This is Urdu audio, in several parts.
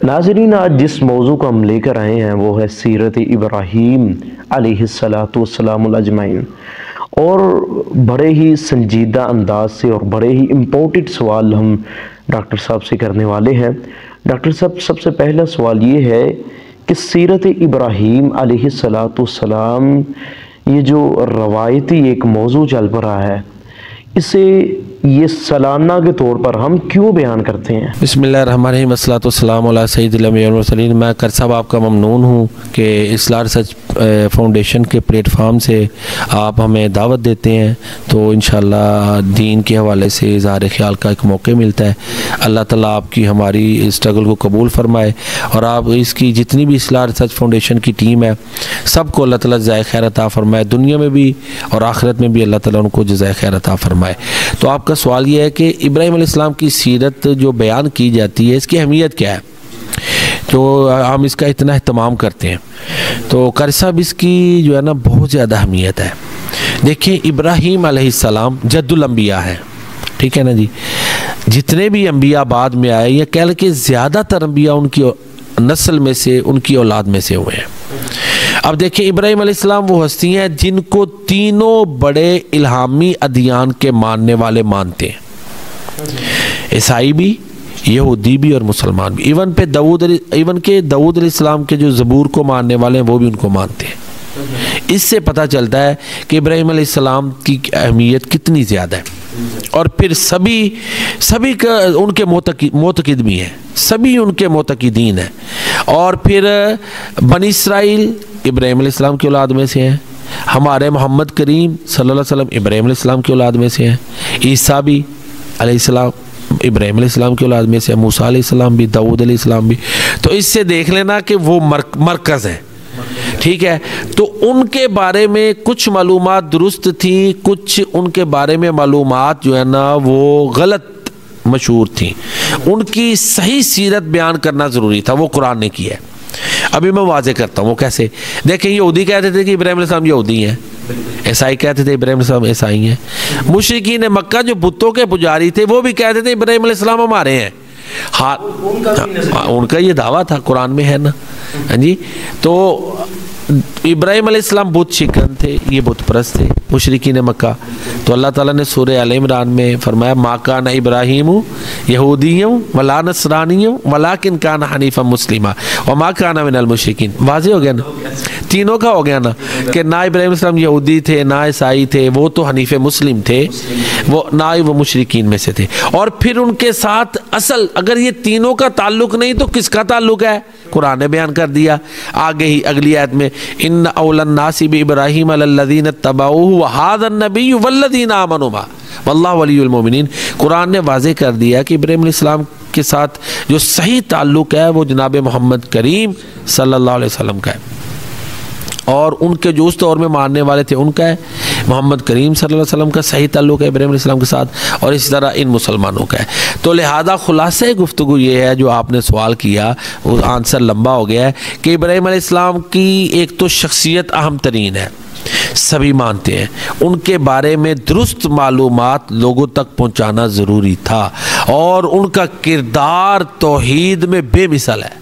ناظرین، آج جس موضوع کو ہم لے کر آئے ہیں وہ ہے سیرت ابراہیم علیہ السلام اجمعین، اور بڑے ہی سنجیدہ انداز سے اور بڑے ہی امپورٹنٹ سوال ہم ڈاکٹر صاحب سے کرنے والے ہیں۔ ڈاکٹر صاحب، سب سے پہلا سوال یہ ہے کہ سیرت ابراہیم علیہ السلام یہ جو روایتی ایک موضوع چل پڑا ہے، اسے یہ سالانہ کے طور پر ہم کیوں بیان کرتے ہیں؟ بسم اللہ الرحمن الرحیم، والصلاۃ والسلام علی سید الانبیاء والمرسلین۔ میں کر صاحب آپ کا ممنون ہوں کہ اصلاح ریسرچ فاؤنڈیشن کے پلیٹ فارم سے آپ ہمیں دعوت دیتے ہیں، تو انشاءاللہ دین کے حوالے سے اظہار خیال کا ایک موقع ملتا ہے۔ اللہ تعالیٰ آپ کی ہماری اسٹرگل کو قبول فرمائے، اور آپ اس کی جتنی بھی اصلاح ریسرچ فاؤنڈیشن کی ٹیم ہے سب کو اللہ تعالیٰ جزائے خیر عطا فرمائے، دنیا میں بھی اور آخرت میں بھی اللہ تعالیٰ ان کو جزائے خیر عطا فرمائے۔ تو آپ کا سوال یہ ہے کہ ابراہیم علیہ السلام کی سیرت جو بیان کی جاتی ہے، اس کی اہمیت کیا ہے، تو ہم اس کا اتنا اہتمام کرتے ہیں۔ تو قاری صاحب، اس کی جو ہے نا بہت زیادہ اہمیت ہے۔ دیکھیں، ابراہیم علیہ السلام جد الانبیاء ہے، ٹھیک ہے نا جی۔ جتنے بھی انبیاء بعد میں آئے، یا کہہ لیں کہ زیادہ تر انبیاء ان کی نسل میں سے، ان کی اولاد میں سے ہوئے ہیں۔ اب دیکھیں، ابراہیم علیہ السلام وہ ہستی ہیں جن کو تینوں بڑے الہامی ادیان کے ماننے والے مانتے ہیں، عیسائی بھی، یہودی بھی اور مسلمان بھی۔ ایون کہ داؤد علیہ السلام کے جو زبور کو ماننے والے ہیں وہ بھی ان کو مانتے ہیں۔ اس سے پتہ چلتا ہے کہ ابراہیم علیہ السلام کی اہمیت کتنی زیادہ ہے، اور پھر سبھی کا ان کے معتقد بھی ہیں، سبھی ان کے معتقدین ہیں۔ اور پھر بنی اسرائیل ابراہیم علیہ السلام کی اولاد میں سے ہیں، ہمارے محمد کریم صلی اللہ علیہ وسلم ابراہیم علیہ السلام کی اولاد میں سے ہیں، عیسیٰ بھی علیہ السلام ابراہیم علیہ السلام کی اولاد میں سے، موسیٰ علیہ السلام بھی، داؤد علیہ السلام بھی۔ تو اس سے دیکھ لینا کہ وہ مرکز ہیں، ٹھیک ہے۔ تو ان کے بارے میں کچھ معلومات درست تھیں، کچھ ان کے بارے میں معلومات جو ہے نا وہ غلط مشہور تھیں۔ ان کی صحیح سیرت بیان کرنا ضروری تھا، وہ قرآن نے کی ہے۔ ابھی میں واضح کرتا ہوں وہ کیسے۔ دیکھیں، یہودی کہتے تھے کہ ابراہیم علیہ السلام یہودی ہیں، عیسائی کہتے تھے ابراہیم علیہ السلام عیسائی ہیں، مشرکین مکہ جو بتوں کے پجاری تھے وہ بھی کہتے تھے ابراہیم علیہ السلام ہمارے ہیں۔ ہاں، ان کا یہ دعویٰ تھا، قرآن میں ہے نا جی۔ تو ابراہیم علیہ السلام بت شکن تھے، یہ بت پرست تھے مشرکین مکہ۔ تو اللہ تعالیٰ نے سورہ آل عمران میں فرمایا، ما کان ابراہیم یہودی ولا نصرانی ولکن کان حنیفا مسلما وما کان من المشرکین۔ واضح ہو گیا نا، تینوں کا ہو گیا نا، کہ نہ ابراہیم علیہ السلام یہودی تھے، نہ عیسائی تھے، وہ تو حنیف مسلم تھے، وہ نہ ہی وہ مشرکین میں سے تھے۔ اور پھر ان کے ساتھ اصل اگر یہ تینوں کا تعلق نہیں تو کس کا تعلق ہے؟ قرآن نے بیان کر دیا آگے ہی اگلی آیت میں، ان اول الناس بابراہیم الذین اتبعوہ وہذا النبی والذین آمنوا معہ واللہ ولی المؤمنین۔ قرآن نے واضح کر دیا کہ ابراہیم علیہ السلام کے ساتھ جو صحیح تعلق ہے وہ جناب محمد کریم صلی اللہ علیہ وسلم کا ہے، اور ان کے جو اس دور میں ماننے والے تھے ان کا ہے۔ محمد کریم صلی اللہ علیہ وسلم کا صحیح تعلق ہے ابراہیم علیہ السلام کے ساتھ، اور اس طرح ان مسلمانوں کا ہے۔ تو لہذا خلاصہ گفتگو یہ ہے جو آپ نے سوال کیا، وہ آنسر لمبا ہو گیا ہے، کہ ابراہیم علیہ السلام کی ایک تو شخصیت اہم ترین ہے، سبھی مانتے ہیں، ان کے بارے میں درست معلومات لوگوں تک پہنچانا ضروری تھا، اور ان کا کردار توحید میں بے مثال ہے۔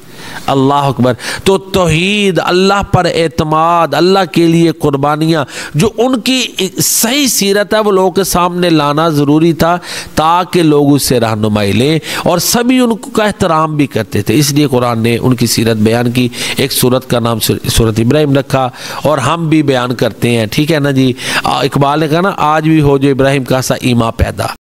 اللہ اکبر۔ تو توحید، اللہ پر اعتماد، اللہ کے لیے قربانیاں، جو ان کی صحیح سیرت ہے وہ لوگوں کے سامنے لانا ضروری تھا، تاکہ لوگ اس سے رہنمائی لیں، اور سبھی ان کا احترام بھی کرتے تھے۔ اس لیے قرآن نے ان کی سیرت بیان کی، ایک سورت کا نام سورت ابراہیم رکھا، اور ہم بھی بیان کرتے ہیں، ٹھیک ہے نا جی۔ اقبال نے کہا نا، آج بھی ہو جو ابراہیم کا سا ایماں پیدا۔